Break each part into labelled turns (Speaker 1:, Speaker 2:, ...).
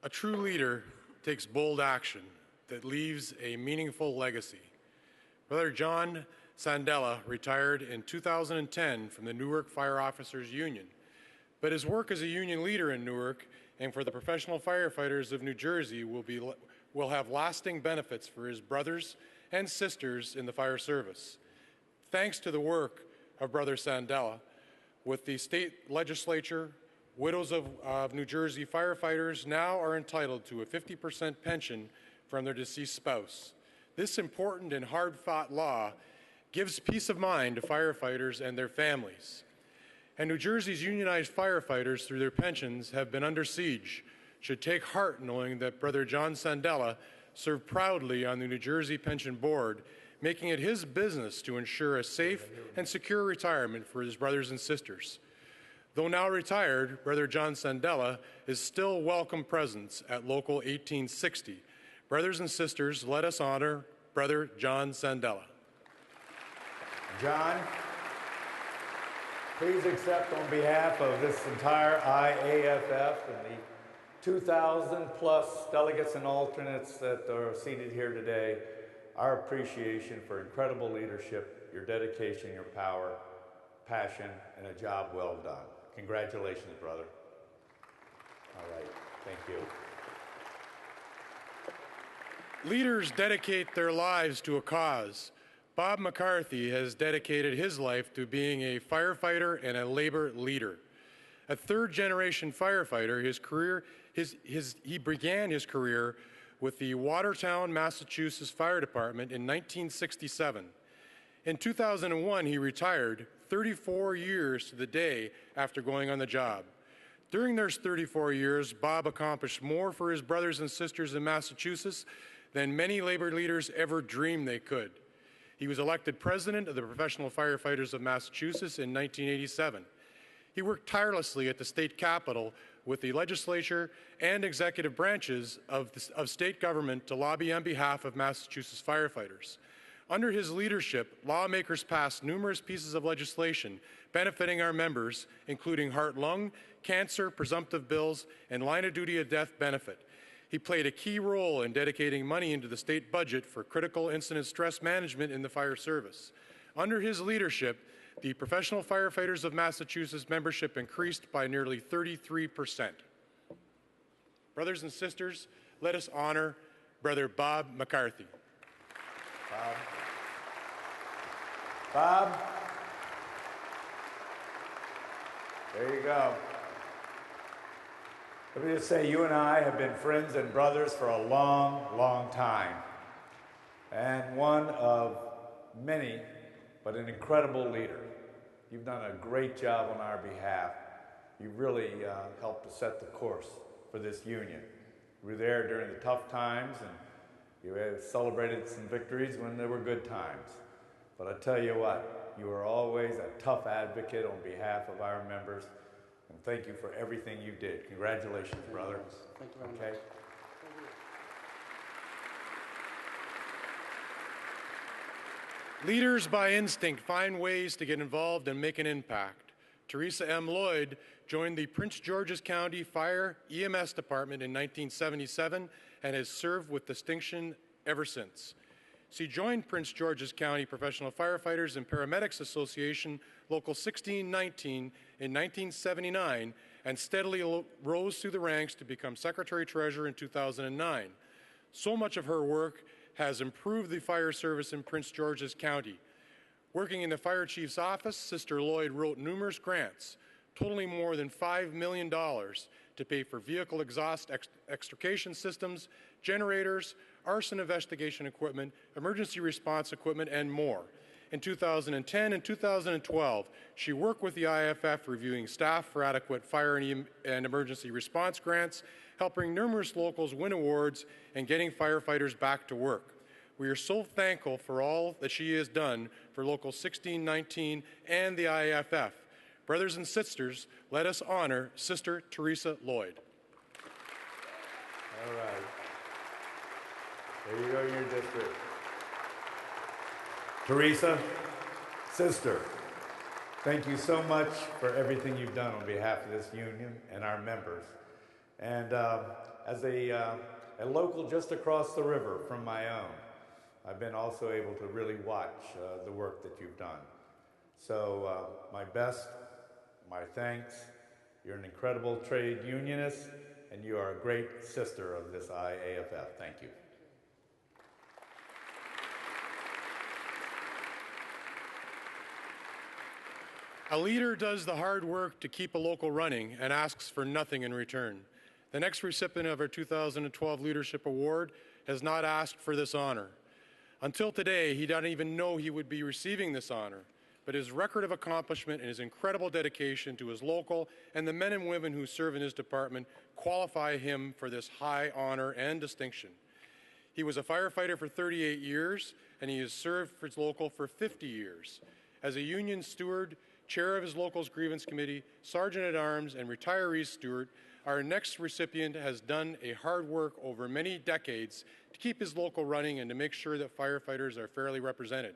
Speaker 1: A true leader takes bold action that leaves a meaningful legacy. Brother John Sandela retired in 2010 from the Newark Fire Officers Union, but his work as a union leader in Newark and for the professional firefighters of New Jersey will have lasting benefits for his brothers and sisters in the fire service. Thanks to the work of Brother Sandela, with the state legislature, widows of New Jersey firefighters now are entitled to a 50% pension from their deceased spouse. This important and hard-fought law gives peace of mind to firefighters and their families. And New Jersey's unionized firefighters, through their pensions, have been under siege, should take heart knowing that Brother John Sandela served proudly on the New Jersey Pension Board, making it his business to ensure a safe and secure retirement for his brothers and sisters. Though now retired, Brother John Sandela is still a welcome presence at Local 1860. Brothers and sisters, let us honor Brother John Sandela.
Speaker 2: John, please accept on behalf of this entire IAFF and the 2,000 plus delegates and alternates that are seated here today, our appreciation for incredible leadership, your dedication, your power, passion, and a job well done. Congratulations, brother. All right, thank you.
Speaker 1: Leaders dedicate their lives to a cause. Bob McCarthy has dedicated his life to being a firefighter and a labor leader. A third-generation firefighter, he began his career with the Watertown, Massachusetts Fire Department in 1967. In 2001, he retired 34 years to the day after going on the job. During those 34 years, Bob accomplished more for his brothers and sisters in Massachusetts than many labor leaders ever dreamed they could. He was elected president of the Professional Firefighters of Massachusetts in 1987. He worked tirelessly at the state capitol with the legislature and executive branches of state government to lobby on behalf of Massachusetts firefighters. Under his leadership, lawmakers passed numerous pieces of legislation benefiting our members, including heart-lung, cancer, presumptive bills, and line-of-duty-of-death benefit. He played a key role in dedicating money into the state budget for critical incident stress management in the fire service. Under his leadership, the Professional Firefighters of Massachusetts membership increased by nearly 33%. Brothers and sisters, let us honor Brother Bob McCarthy.
Speaker 2: Bob. Bob. There you go. Let me just say, you and I have been friends and brothers for a long, long time. And one of many, but an incredible leader. You've done a great job on our behalf. You really helped to set the course for this union. You were there during the tough times, and you have celebrated some victories when there were good times. But I tell you what, you were always a tough advocate on behalf of our members. And thank you for everything you did. Congratulations, brother.
Speaker 3: Thank you very much.
Speaker 1: Leaders by instinct find ways to get involved and make an impact. Teresa M. Lloyd joined the Prince George's County Fire EMS Department in 1977 and has served with distinction ever since. She joined Prince George's County Professional Firefighters and Paramedics Association Local 1619 in 1979 and steadily rose through the ranks to become Secretary-Treasurer in 2009. So much of her work has improved the fire service in Prince George's County. Working in the fire chief's office, Sister Lloyd wrote numerous grants, totaling more than $5 million to pay for vehicle exhaust extrication systems, generators, arson investigation equipment, emergency response equipment, and more. In 2010 and 2012, she worked with the IAFF reviewing staff for adequate fire and emergency response grants, helping numerous locals win awards and getting firefighters back to work. We are so thankful for all that she has done for Local 1619 and the IAFF. Brothers and sisters, let us honor Sister Teresa Lloyd.
Speaker 2: All right. There you go in your district. Teresa, sister, thank you so much for everything you've done on behalf of this union and our members. And as a local just across the river from my own, I've been also able to really watch the work that you've done. So my best, my thanks. You're an incredible trade unionist, and you are a great sister of this IAFF. Thank you.
Speaker 1: A leader does the hard work to keep a local running and asks for nothing in return. The next recipient of our 2012 Leadership Award has not asked for this honor. Until today, he didn't even know he would be receiving this honor, but his record of accomplishment and his incredible dedication to his local and the men and women who serve in his department qualify him for this high honor and distinction. He was a firefighter for 38 years, and he has served for his local for 50 years. As a union steward, chair of his local's grievance committee, sergeant-at-arms, and retirees steward, our next recipient has done a hard work over many decades to keep his local running and to make sure that firefighters are fairly represented.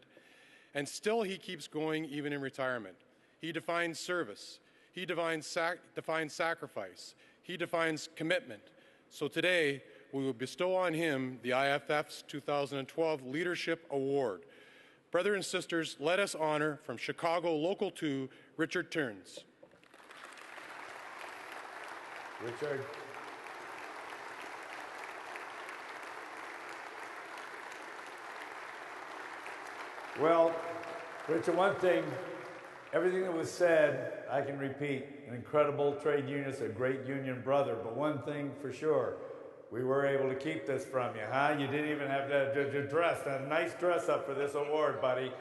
Speaker 1: And still he keeps going even in retirement. He defines service. He defines sacrifice. He defines commitment. So today, we will bestow on him the IAFF's 2012 Leadership Award. Brothers and sisters, let us honor from Chicago Local 2, Richard Turns.
Speaker 2: Richard. Well, Richard, one thing, everything that was said, I can repeat. An incredible trade unionist, a great union brother, but one thing for sure, we were able to keep this from you, huh? You didn't even have to dress, a nice dress up for this award, buddy.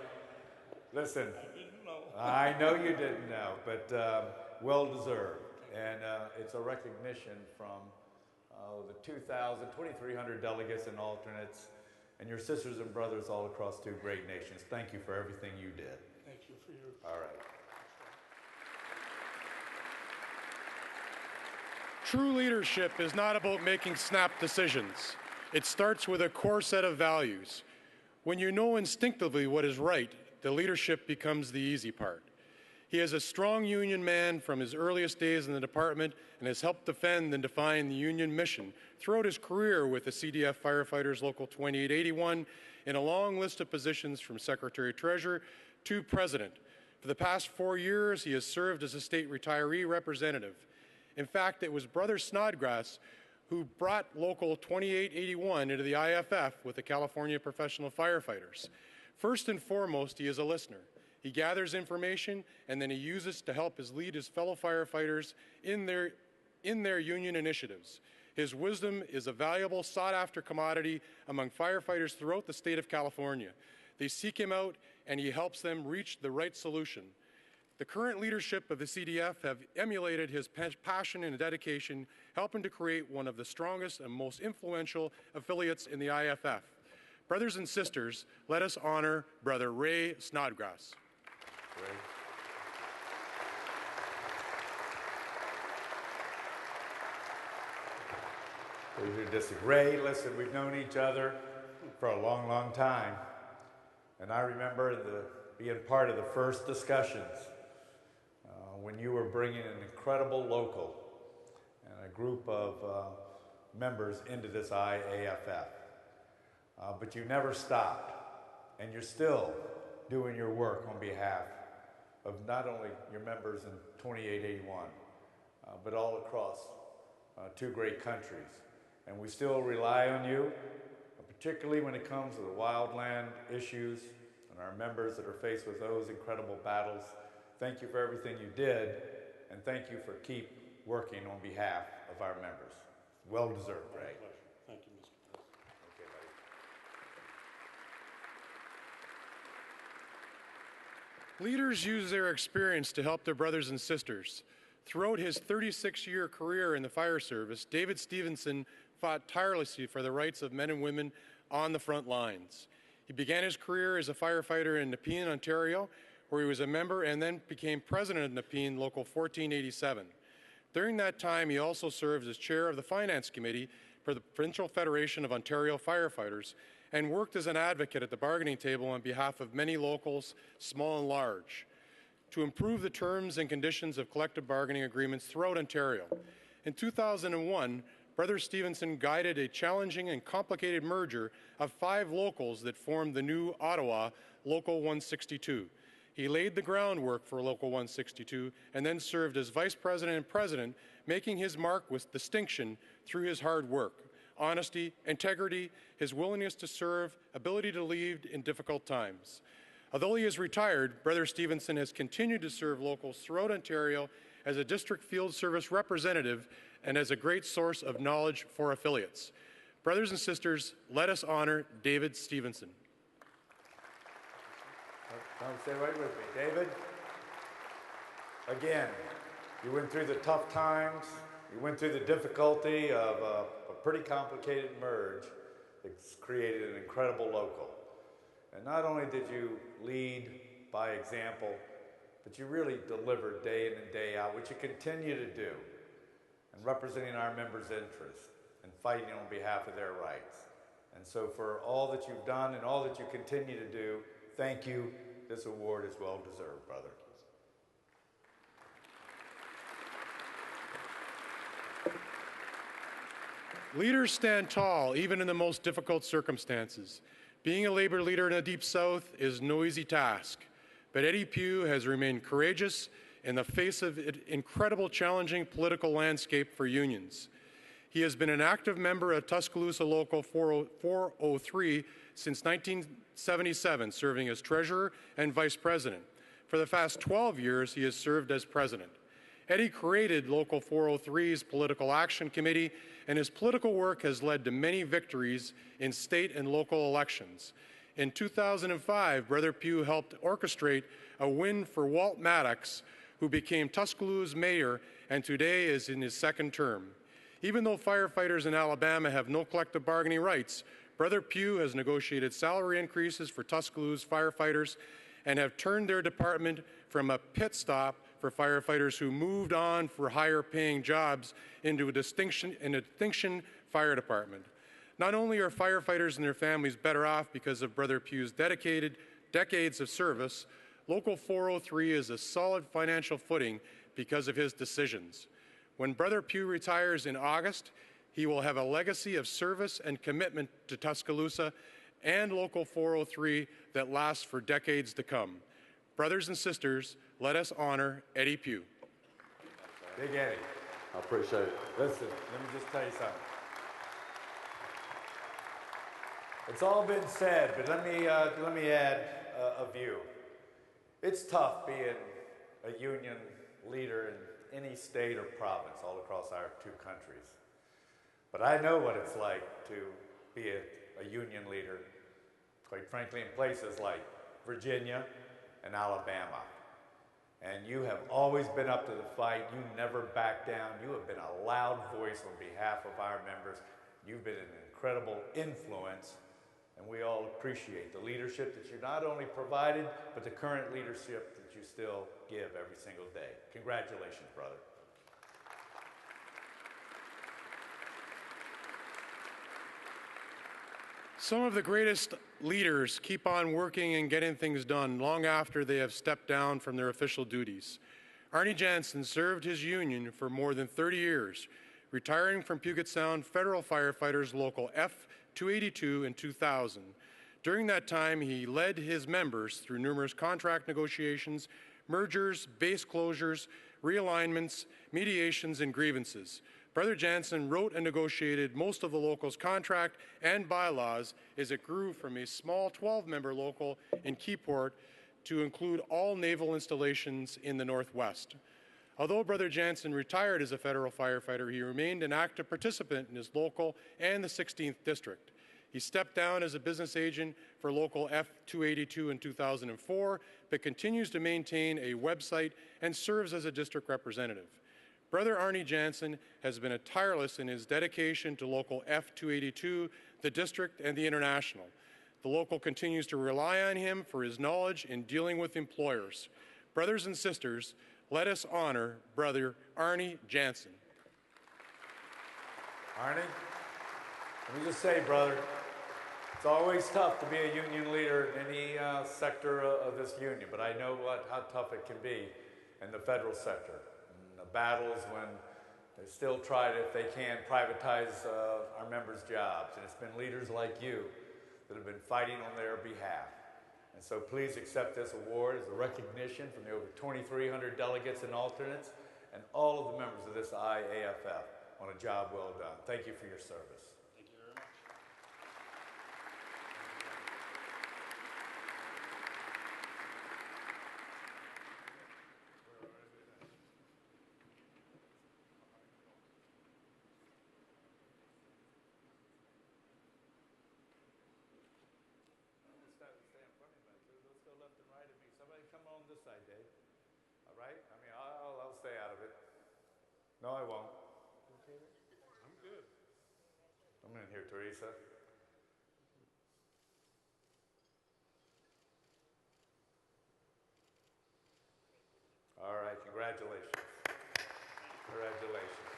Speaker 2: Listen,
Speaker 3: I didn't know.
Speaker 2: I know you didn't know, but well deserved. And it's a recognition from the 2,300 delegates and alternates, and your sisters and brothers all across two great nations. Thank you for everything you did.
Speaker 3: Thank you for your...
Speaker 2: All right.
Speaker 1: True leadership is not about making snap decisions. It starts with a core set of values. When you know instinctively what is right, the leadership becomes the easy part. He is a strong union man from his earliest days in the department and has helped defend and define the union mission throughout his career with the CDF Firefighters Local 2881 in a long list of positions from Secretary-Treasurer to President. For the past 4 years, he has served as a state retiree representative. In fact, it was Brother Snodgrass who brought Local 2881 into the IAFF with the California Professional Firefighters. First and foremost, he is a listener. He gathers information and then he uses to help lead his fellow firefighters in their union initiatives. His wisdom is a valuable, sought-after commodity among firefighters throughout the state of California. They seek him out and he helps them reach the right solution. The current leadership of the CDF have emulated his passion and dedication, helping to create one of the strongest and most influential affiliates in the IAFF. Brothers and sisters, let us honor Brother Ray Snodgrass.
Speaker 2: Ray, listen, we've known each other for a long, long time. And I remember being part of the first discussions when you were bringing an incredible local and a group of members into this IAFF. But you never stopped, and you're still doing your work on behalf of not only your members in 2881, but all across two great countries. And we still rely on you, particularly when it comes to the wildland issues and our members that are faced with those incredible battles. Thank you for everything you did, and thank you for keep working on behalf of our members. Well deserved, Ray.
Speaker 3: Thank you, Mr. President.
Speaker 2: Okay, buddy.
Speaker 1: Leaders use their experience to help their brothers and sisters. Throughout his 36-year career in the fire service, David Stevenson fought tirelessly for the rights of men and women on the front lines. He began his career as a firefighter in Nepean, Ontario, where he was a member and then became president of Nepean Local 1487. During that time, he also served as chair of the Finance Committee for the Provincial Federation of Ontario Firefighters and worked as an advocate at the bargaining table on behalf of many locals, small and large, to improve the terms and conditions of collective bargaining agreements throughout Ontario. In 2001, Brother Stevenson guided a challenging and complicated merger of 5 locals that formed the new Ottawa Local 162. He laid the groundwork for Local 162 and then served as Vice President and President, making his mark with distinction through his hard work, honesty, integrity, his willingness to serve, ability to lead in difficult times. Although he is retired, Brother Stevenson has continued to serve locals throughout Ontario as a district field service representative and as a great source of knowledge for affiliates. Brothers and sisters, let us honor David Stevenson.
Speaker 2: Come stay right with me. David, again, you went through the tough times. You went through the difficulty of a pretty complicated merge that's created an incredible local. And not only did you lead by example, but you really delivered day in and day out, which you continue to do, and representing our members' interests and fighting on behalf of their rights. And so for all that you've done and all that you continue to do, thank you. This award is well deserved, brother.
Speaker 1: Leaders stand tall, even in the most difficult circumstances. Being a labor leader in the Deep South is no easy task, but Eddie Pugh has remained courageous in the face of an incredible challenging political landscape for unions. He has been an active member of Tuscaloosa Local 403 since 1977, serving as treasurer and vice president. For the past 12 years, he has served as president. Eddie created Local 403's Political Action Committee, and his political work has led to many victories in state and local elections. In 2005, Brother Pugh helped orchestrate a win for Walt Maddox, who became Tuscaloosa's mayor and today is in his 2nd term. Even though firefighters in Alabama have no collective bargaining rights, Brother Pugh has negotiated salary increases for Tuscaloosa firefighters and have turned their department from a pit stop for firefighters who moved on for higher paying jobs into a distinction fire department. Not only are firefighters and their families better off because of Brother Pugh's dedicated decades of service, Local 403 is a solid financial footing because of his decisions. When Brother Pugh retires in August, he will have a legacy of service and commitment to Tuscaloosa and Local 403 that lasts for decades to come. Brothers and sisters, let us honor Eddie Pugh.
Speaker 2: Big Eddie.
Speaker 4: I appreciate it.
Speaker 2: Listen, let me just tell you something. It's all been said, but let me add a view. It's tough being a union leader in any state or province all across our 2 countries. But I know what it's like to be a union leader, quite frankly, in places like Virginia and Alabama. And you have always been up to the fight. You never back down. You have been a loud voice on behalf of our members. You've been an incredible influence, and we all appreciate the leadership that you not only provided, but the current leadership that you still give every single day. Congratulations, brother.
Speaker 1: Some of the greatest leaders keep on working and getting things done long after they have stepped down from their official duties. Arne Janssen served his union for more than 30 years, retiring from Puget Sound Federal Firefighters Local F-282 in 2000. During that time, he led his members through numerous contract negotiations, mergers, base closures, realignments, mediations, and grievances. Brother Janssen wrote and negotiated most of the local's contract and bylaws as it grew from a small 12-member local in Keyport to include all naval installations in the Northwest. Although Brother Janssen retired as a federal firefighter, he remained an active participant in his local and the 16th District. He stepped down as a business agent for Local F-282 in 2004, but continues to maintain a website and serves as a district representative. Brother Arne Janssen has been tireless in his dedication to Local F-282, the district, and the international. The local continues to rely on him for his knowledge in dealing with employers. Brothers and sisters, let us honor Brother Arne Janssen.
Speaker 2: Arne, let me just say, brother, it's always tough to be a union leader in any sector of this union, but I know how tough it can be in the federal sector. In the battles when They still try to, if they can, privatize our members' jobs. And it's been leaders like you that have been fighting on their behalf. And so please accept this award as a recognition from the over 2,300 delegates and alternates and all of the members of this IAFF on a job well done. Thank you for your service.
Speaker 3: Thank you very much.
Speaker 2: Let's go left and right of me. Somebody come on this side, Dave. All right? I mean, I'll stay out of it. No, I won't.
Speaker 3: I'm good.
Speaker 2: Come in here, Teresa. All right, congratulations. Congratulations.